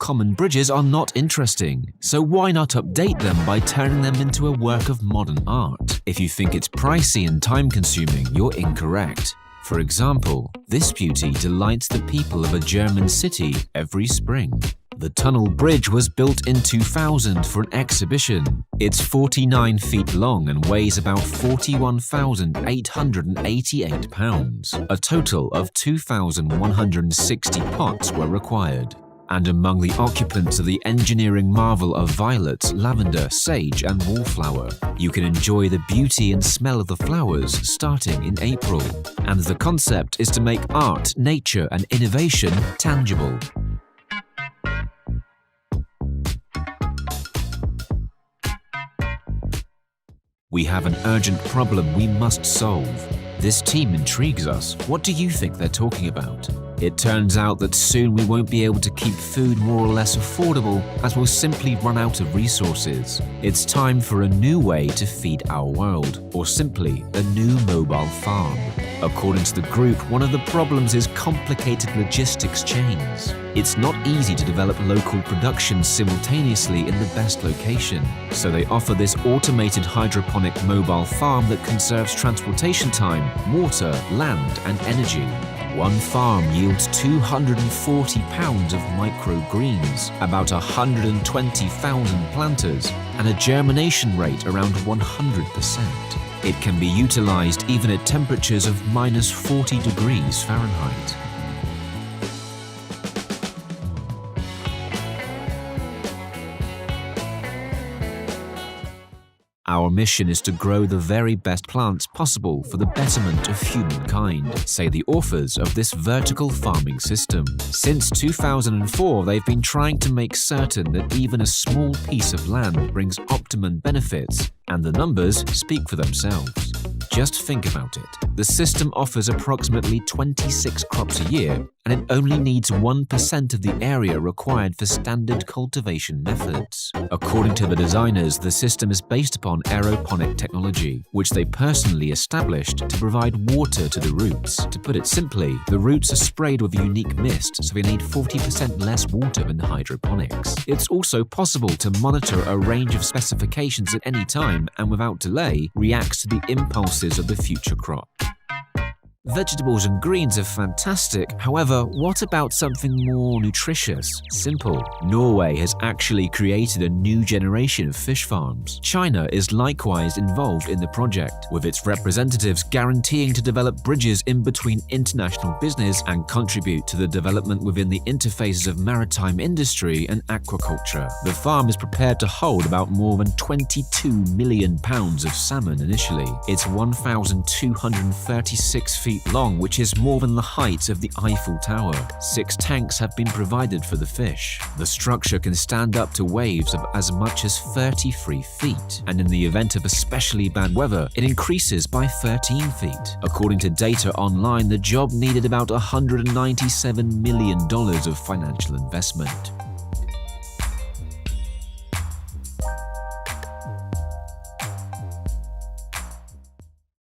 common bridges are not interesting, so why not update them by turning them into a work of modern art? If you think it's pricey and time-consuming, you're incorrect. For example, this beauty delights the people of a German city every spring. The tunnel bridge was built in 2000 for an exhibition. It's 49 feet long and weighs about 41,888 pounds. A total of 2,160 pots were required. And among the occupants are the engineering marvel of violets, lavender, sage and wallflower. You can enjoy the beauty and smell of the flowers starting in April. And the concept is to make art, nature and innovation tangible. We have an urgent problem we must solve. This team intrigues us. What do you think they're talking about? It turns out that soon we won't be able to keep food more or less affordable as we'll simply run out of resources. It's time for a new way to feed our world, or simply a new mobile farm. According to the group, one of the problems is complicated logistics chains. It's not easy to develop local production simultaneously in the best location, so they offer this automated hydroponic mobile farm that conserves transportation time, water, land and energy. One farm yields 240 pounds of microgreens, about 120,000 planters, and a germination rate around 100%. It can be utilized even at temperatures of -40 degrees Fahrenheit. Our mission is to grow the very best plants possible for the betterment of humankind, say the authors of this vertical farming system. Since 2004, they've been trying to make certain that even a small piece of land brings optimum benefits, and the numbers speak for themselves. Just think about it. The system offers approximately 26 crops a year, and it only needs 1% of the area required for standard cultivation methods. According to the designers, the system is based upon aeroponic technology, which they personally established to provide water to the roots. To put it simply, the roots are sprayed with a unique mist, so they need 40% less water than hydroponics. It's also possible to monitor a range of specifications at any time and without delay reacts to the impulses of the future crop. Vegetables and greens are fantastic, however, what about something more nutritious? Simple. Norway has actually created a new generation of fish farms. China is likewise involved in the project, with its representatives guaranteeing to develop bridges in between international business and contribute to the development within the interfaces of maritime industry and aquaculture. The farm is prepared to hold about more than 22 million pounds of salmon initially. It's 1,236 feet long, which is more than the height of the Eiffel Tower. 6 tanks have been provided for the fish. The structure can stand up to waves of as much as 33 feet, and in the event of especially bad weather, it increases by 13 feet. According to data online, the job needed about $197 million of financial investment.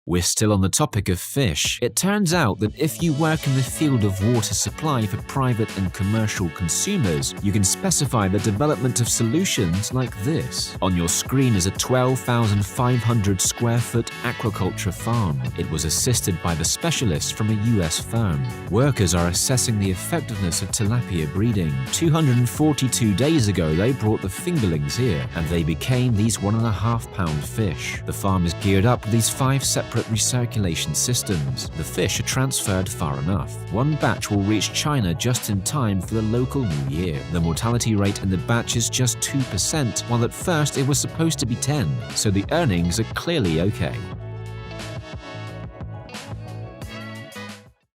We're still on the topic of fish. It turns out that if you work in the field of water supply for private and commercial consumers, you can specify the development of solutions like this. On your screen is a 12,500 square foot aquaculture farm. It was assisted by the specialists from a US firm. Workers are assessing the effectiveness of tilapia breeding. 242 days ago, they brought the fingerlings here, and they became these 1.5 pound fish. The farm is geared up with these 5 separate recirculation systems. The fish are transferred far enough. One batch will reach China just in time for the local New Year. The mortality rate in the batch is just 2%, while at first it was supposed to be 10%, so the earnings are clearly okay.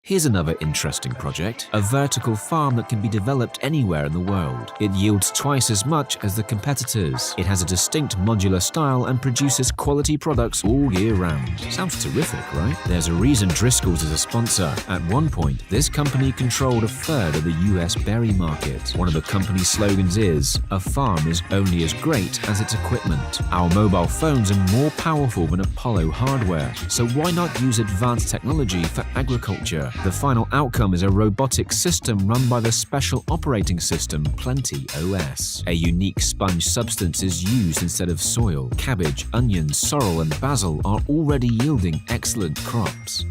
Here's another interesting project, a vertical farm that can be developed anywhere in the world. It yields twice as much as the competitors. It has a distinct modular style and produces quality products all year round. Sounds terrific, right? There's a reason Driscoll's is a sponsor. At one point, this company controlled 1/3 of the US berry market. One of the company's slogans is, "A farm is only as great as its equipment." Our mobile phones are more powerful than Apollo hardware, so why not use advanced technology for agriculture? The final outcome is a robotic system run by the special operating system Plenty OS. A unique sponge substance is used instead of soil. Cabbage, onions, sorrel, and basil are already yielding excellent crops.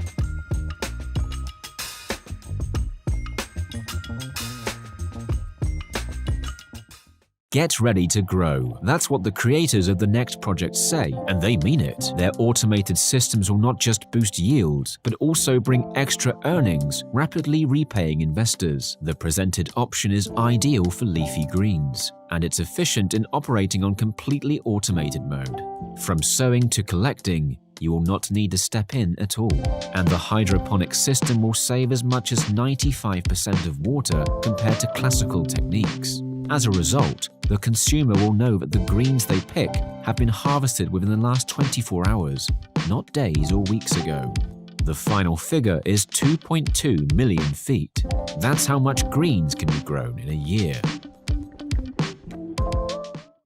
Get ready to grow. That's what the creators of the Next project say, and they mean it. Their automated systems will not just boost yields, but also bring extra earnings, rapidly repaying investors. The presented option is ideal for leafy greens, and it's efficient in operating on completely automated mode. From sowing to collecting, you will not need to step in at all. And the hydroponic system will save as much as 95% of water compared to classical techniques. As a result, the consumer will know that the greens they pick have been harvested within the last 24 hours, not days or weeks ago. The final figure is 2.2 million feet. That's how much greens can be grown in a year.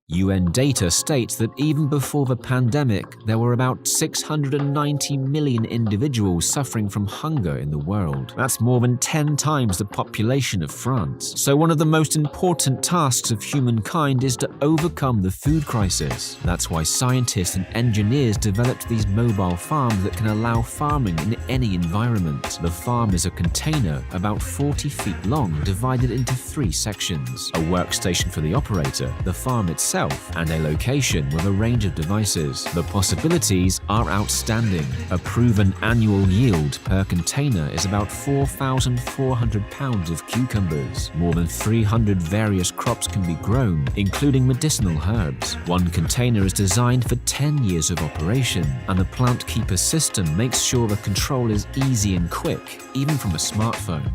UN data states that even before the pandemic, there were about 690 million individuals suffering from hunger in the world. That's more than 10 times the population of France. So one of the most important tasks of humankind is to overcome the food crisis. That's why scientists and engineers developed these mobile farms that can allow farming in any environment. The farm is a container about 40 feet long, divided into 3 sections: a workstation for the operator, the farm itself, and a location with a range of devices. The possibilities are outstanding. A proven annual yield per container is about 4,400 pounds of cucumbers. More than 300 various crops can be grown, including medicinal herbs. One container is designed for 10 years of operation, and the plant keeper system makes sure the control is easy and quick, even from a smartphone.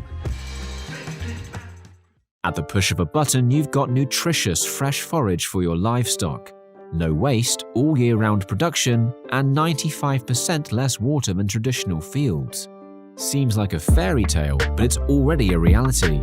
At the push of a button, you've got nutritious, fresh forage for your livestock. No waste, all year-round production, and 95% less water than traditional fields. Seems like a fairy tale, but it's already a reality.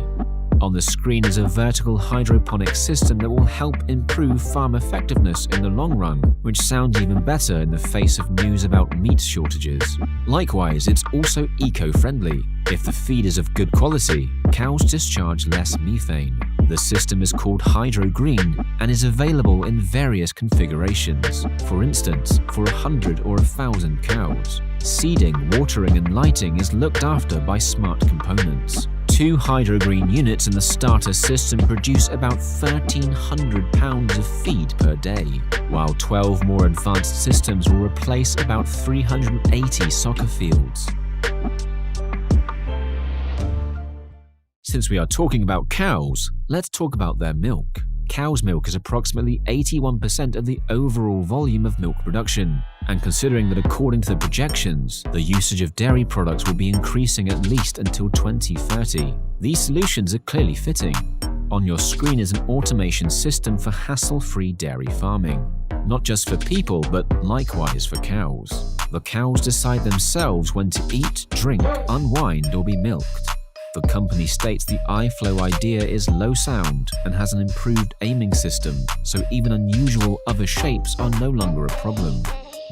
On the screen is a vertical hydroponic system that will help improve farm effectiveness in the long run, which sounds even better in the face of news about meat shortages. Likewise, it's also eco-friendly. If the feed is of good quality, cows discharge less methane. The system is called Hydro Green and is available in various configurations. For instance, for 100 or 1,000 cows. Seeding, watering, and lighting is looked after by smart components. 2 Hydro Green units in the starter system produce about 1,300 pounds of feed per day, while 12 more advanced systems will replace about 380 soccer fields. Since we are talking about cows, let's talk about their milk. Cow's milk is approximately 81% of the overall volume of milk production, and considering that according to the projections, the usage of dairy products will be increasing at least until 2030, these solutions are clearly fitting. On your screen is an automation system for hassle-free dairy farming, not just for people, but likewise for cows. The cows decide themselves when to eat, drink, unwind, or be milked. The company states the iFlow idea is low sound and has an improved aiming system, so even unusual other shapes are no longer a problem.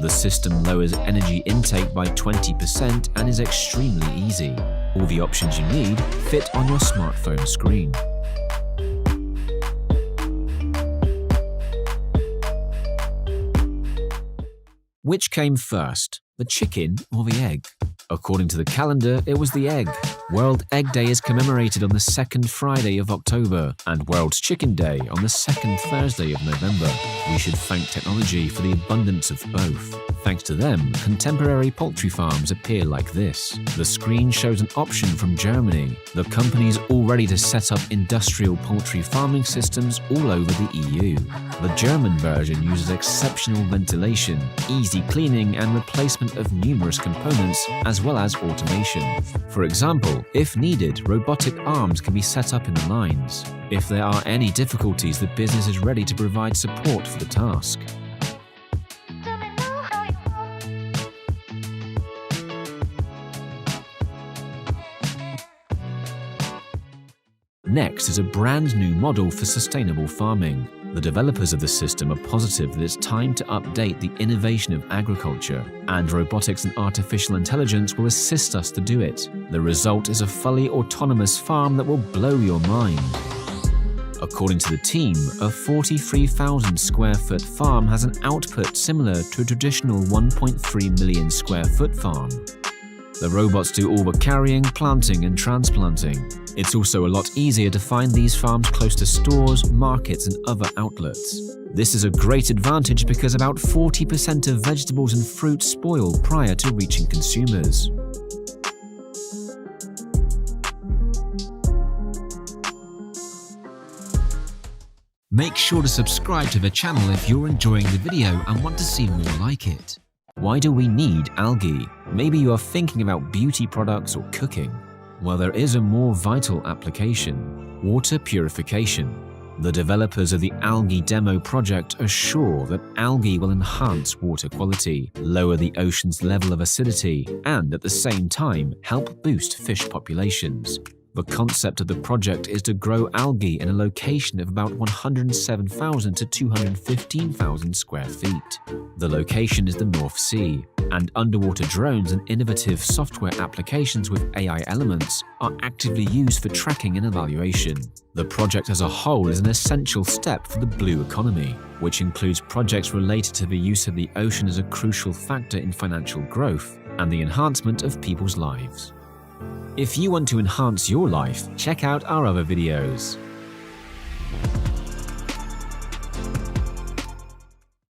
The system lowers energy intake by 20% and is extremely easy. All the options you need fit on your smartphone screen. Which came first, the chicken or the egg? According to the calendar, it was the egg. World Egg Day is commemorated on the 2nd Friday of October and World Chicken Day on the 2nd Thursday of November. We should thank technology for the abundance of both. Thanks to them, contemporary poultry farms appear like this. The screen shows an option from Germany. The company is all ready to set up industrial poultry farming systems all over the EU. The German version uses exceptional ventilation, easy cleaning, and replacement of numerous components, as well as automation. For example, if needed, robotic arms can be set up in the lines. If there are any difficulties, the business is ready to provide support for the task. Next is a brand new model for sustainable farming. The developers of the system are positive that it's time to update the innovation of agriculture, and robotics and artificial intelligence will assist us to do it. The result is a fully autonomous farm that will blow your mind. According to the team, a 43,000 square foot farm has an output similar to a traditional 1.3 million square foot farm. The robots do all the carrying, planting and transplanting. It's also a lot easier to find these farms close to stores, markets and other outlets. This is a great advantage because about 40% of vegetables and fruit spoil prior to reaching consumers. Make sure to subscribe to the channel if you're enjoying the video and want to see more like it. Why do we need algae? Maybe you are thinking about beauty products or cooking. Well, there is a more vital application: water purification. The developers of the Algae Demo project are sure that algae will enhance water quality, lower the ocean's level of acidity, and at the same time help boost fish populations. The concept of the project is to grow algae in a location of about 107,000 to 215,000 square feet. The location is the North Sea, and underwater drones and innovative software applications with AI elements are actively used for tracking and evaluation. The project as a whole is an essential step for the blue economy, which includes projects related to the use of the ocean as a crucial factor in financial growth and the enhancement of people's lives. If you want to enhance your life, check out our other videos.